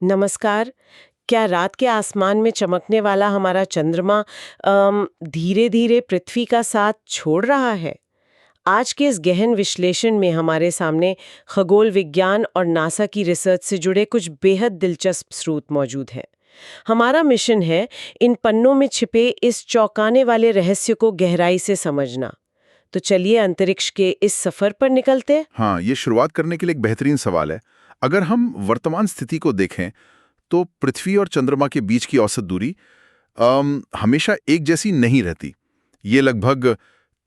नमस्कार। क्या रात के आसमान में चमकने वाला हमारा चंद्रमा धीरे धीरे पृथ्वी का साथ छोड़ रहा है? आज के इस गहन विश्लेषण में हमारे सामने खगोल विज्ञान और नासा की रिसर्च से जुड़े कुछ बेहद दिलचस्प स्रोत मौजूद हैं। हमारा मिशन है इन पन्नों में छिपे इस चौंकाने वाले रहस्य को गहराई से समझना। तो चलिए अंतरिक्ष के इस सफर पर निकलते हैं। हाँ, ये शुरुआत करने के लिए एक बेहतरीन सवाल है। अगर हम वर्तमान स्थिति को देखें, तो पृथ्वी और चंद्रमा के बीच की औसत दूरी हमेशा एक जैसी नहीं रहती। ये लगभग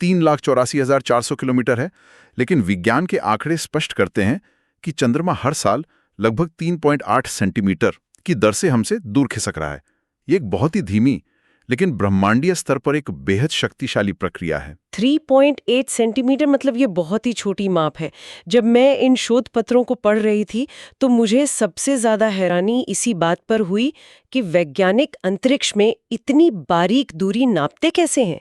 3,84,400 किलोमीटर है, लेकिन विज्ञान के आंकड़े स्पष्ट करते हैं कि चंद्रमा हर साल लगभग 3.8 सेंटीमीटर की दर से हमसे दूर खिसक रहा है। ये एक बहुत ही धीमी, लेकिन ब्रह्मांडीय स्तर पर एक बेहद शक्तिशाली प्रक्रिया है। 3.8 सेंटीमीटर मतलब ये बहुत ही छोटी माप है। जब मैं इन शोध पत्रों को पढ़ रही थी तो मुझे सबसे ज्यादा हैरानी इसी बात पर हुई कि वैज्ञानिक अंतरिक्ष में इतनी बारीक दूरी नापते कैसे हैं।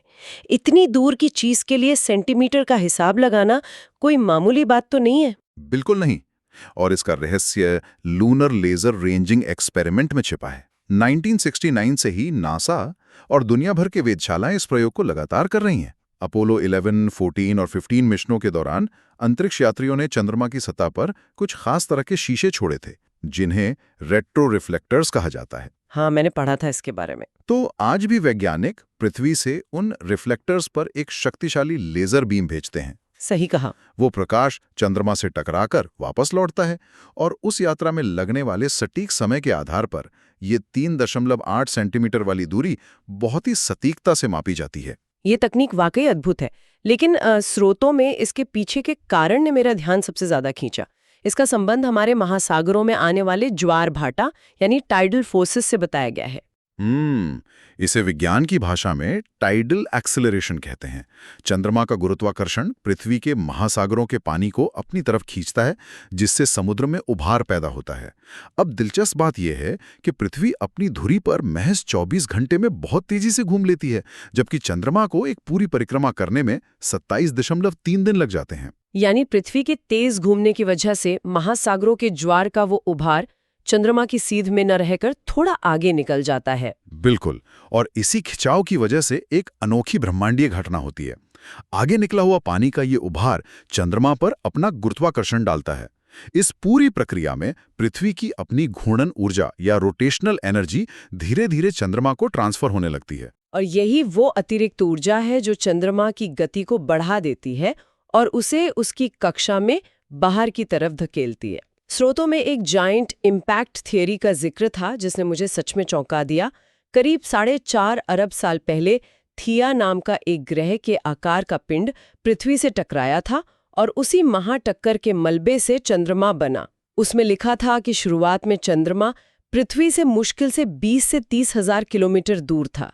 इतनी दूर की चीज के लिए सेंटीमीटर का हिसाब लगाना कोई मामूली बात तो नहीं है। बिल्कुल नहीं। और इसका रहस्य लूनर लेजर रेंजिंग एक्सपेरिमेंट में छिपा है। 1969 से ही नासा और दुनिया भर के वेधशालाएं इस प्रयोग को लगातार कर रही हैं। अपोलो 11, 14 और 15 मिशनों के दौरान अंतरिक्ष यात्रियों ने चंद्रमा की सतह पर कुछ खास तरह के शीशे छोड़े थे, जिन्हें रेट्रो रिफ्लेक्टर्स कहा जाता है। हाँ, मैंने पढ़ा था इसके बारे में। तो आज भी वैज्ञानिक पृथ्वी से उन रिफ्लेक्टर्स पर एक शक्तिशाली लेजर बीम भेजते हैं। सही कहा। वो प्रकाश चंद्रमा से टकराकर वापस लौटता है और उस यात्रा में लगने वाले सटीक समय के आधार पर ये 3.8 सेंटीमीटर वाली दूरी बहुत ही सटीकता से मापी जाती है। ये तकनीक वाकई अद्भुत है, लेकिन स्रोतों में इसके पीछे के कारण ने मेरा ध्यान सबसे ज्यादा खींचा। इसका संबंध हमारे महासागरों में आने वाले ज्वार भाटा यानी टाइडल फोर्सेस से बताया गया है। इसे विज्ञान की भाषा में टाइडल एक्सेलरेशन कहते हैं। चंद्रमा का गुरुत्वाकर्षण पृथ्वी के महासागरों के पानी को अपनी तरफ खींचता है, जिससे समुद्र में उभार पैदा होता है। अब दिलचस्प बात यह है कि पृथ्वी अपनी धुरी पर महज 24 घंटे में बहुत तेजी से घूम लेती है, जबकि चंद्रमा को एक पूरी परिक्रमा करने में 27.3 दिन लग जाते हैं। यानी पृथ्वी के तेज घूमने की वजह से महासागरों के ज्वार का वो उभार चंद्रमा की सीध में न रहकर थोड़ा आगे निकल जाता है। बिल्कुल। और इसी खिंचाव की वजह से एक अनोखी ब्रह्मांडीय घटना होती है। आगे निकला हुआ पानी का ये उभार चंद्रमा पर अपना गुरुत्वाकर्षण डालता है। इस पूरी प्रक्रिया में पृथ्वी की अपनी घूर्णन ऊर्जा या रोटेशनल एनर्जी धीरे धीरे चंद्रमा को ट्रांसफर होने लगती है। और यही वो अतिरिक्त ऊर्जा है जो चंद्रमा की गति को बढ़ा देती है और उसे उसकी कक्षा में बाहर की तरफ धकेलती है। स्रोतों में एक जायंट इम्पैक्ट थियरी का जिक्र था जिसने मुझे सच में चौंका दिया। करीब 4.5 अरब साल पहले थिया नाम का एक ग्रह के आकार का पिंड पृथ्वी से टकराया था और उसी महाटक्कर के मलबे से चंद्रमा बना। उसमें लिखा था कि शुरुआत में चंद्रमा पृथ्वी से मुश्किल से 20 से 30 हजार किलोमीटर दूर था।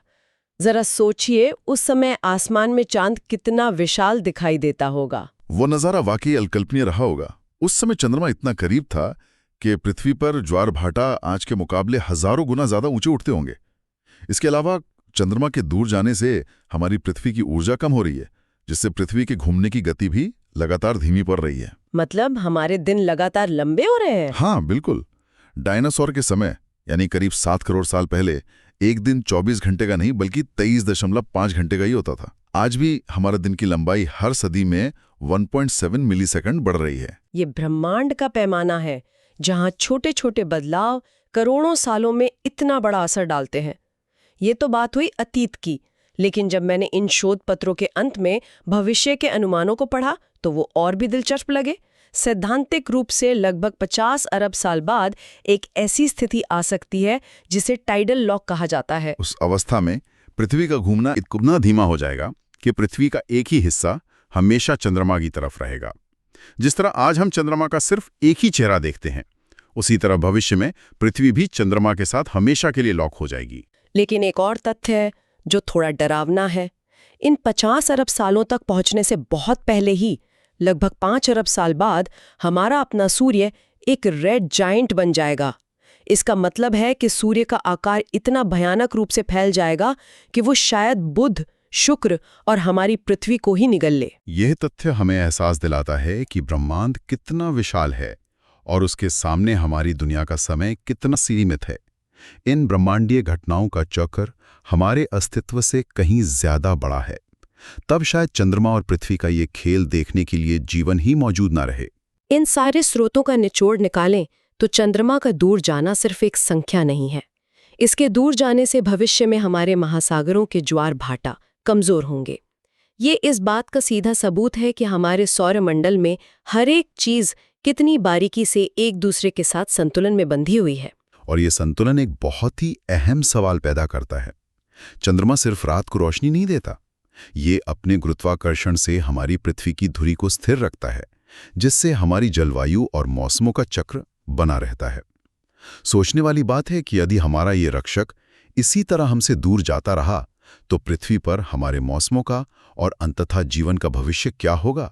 जरा सोचिए उस समय आसमान में चांद कितना विशाल दिखाई देता होगा। वो नजारा वाकई अकल्पनीय रहा होगा। उस समय चंद्रमा इतना करीब था कि पृथ्वी पर ज्वार भाटा आज के मुकाबले हजारों गुना ज्यादा ऊंचे उठते होंगे। इसके अलावा चंद्रमा के दूर जाने से हमारी पृथ्वी की ऊर्जा कम हो रही है, जिससे पृथ्वी के घूमने की गति भी लगातार धीमी पड़ रही है। मतलब हमारे दिन लगातार लंबे हो रहे हैं। हाँ बिल्कुल। डायनासोर के समय यानी करीब 7 करोड़ साल पहले एक दिन 24 घंटे का नहीं बल्कि 23.5 घंटे का ही होता था। आज भी हमारा दिन की लंबाई हर सदी में 1.7 मिलीसेकंड बढ़ रही है। ये ब्रह्मांड का पैमाना है जहां छोटे छोटे बदलाव करोड़ों सालों में इतना बड़ा असर डालते हैं। ये तो बात हुई अतीत की, लेकिन जब मैंने इन शोध पत्रों के अंत में भविष्य के अनुमानों को पढ़ा तो वो और भी दिलचस्प लगे। सैद्धांतिक रूप से लगभग 50 अरब साल बाद एक ऐसी स्थिति आ सकती है जिसे टाइडल लॉक कहा जाता है। उस अवस्था में पृथ्वी का घूमना इतना धीमा हो जाएगा कि पृथ्वी का एक ही हिस्सा हमेशा चंद्रमा की तरफ रहेगा। जिस तरह आज हम चंद्रमा का सिर्फ एक ही चेहरा देखते हैं, उसी तरह भविष्य में पृथ्वी भी चंद्रमा के साथ हमेशा के लिए लॉक हो जाएगी। लेकिन एक और तथ्य है जो थोड़ा डरावना है। इन 50 अरब सालों तक पहुंचने से बहुत पहले ही लगभग 5 अरब साल बाद हमारा अपना सूर्य एक रेड जायंट बन जाएगा। इसका मतलब है कि सूर्य का आकार इतना भयानक रूप से फैल जाएगा कि वो शायद बुध, शुक्र और हमारी पृथ्वी को ही निगल ले। यह तथ्य हमें एहसास दिलाता है कि ब्रह्मांड कितना विशाल है और उसके सामने हमारी दुनिया का समय कितना सीमित है। इन ब्रह्मांडीय घटनाओं का चक्र हमारे अस्तित्व से कहीं ज्यादा बड़ा है। तब शायद चंद्रमा और पृथ्वी का ये खेल देखने के लिए जीवन ही मौजूद ना रहे। इन सारे स्रोतों का निचोड़ निकालें तो चंद्रमा का दूर जाना सिर्फ एक संख्या नहीं है। इसके दूर जाने से भविष्य में हमारे महासागरों के ज्वार भाटा कमजोर होंगे। ये इस बात का सीधा सबूत है कि हमारे सौरमंडल में हर एक चीज कितनी बारीकी से एक दूसरे के साथ संतुलन में बंधी हुई है। और ये संतुलन एक बहुत ही अहम सवाल पैदा करता है। चंद्रमा सिर्फ रात को रोशनी नहीं देता, ये अपने गुरुत्वाकर्षण से हमारी पृथ्वी की धुरी को स्थिर रखता है, जिससे हमारी जलवायु और मौसमों का चक्र बना रहता है। सोचने वाली बात है कि यदि हमारा ये रक्षक इसी तरह हमसे दूर जाता रहा तो पृथ्वी पर हमारे मौसमों का और अंततः जीवन का भविष्य क्या होगा।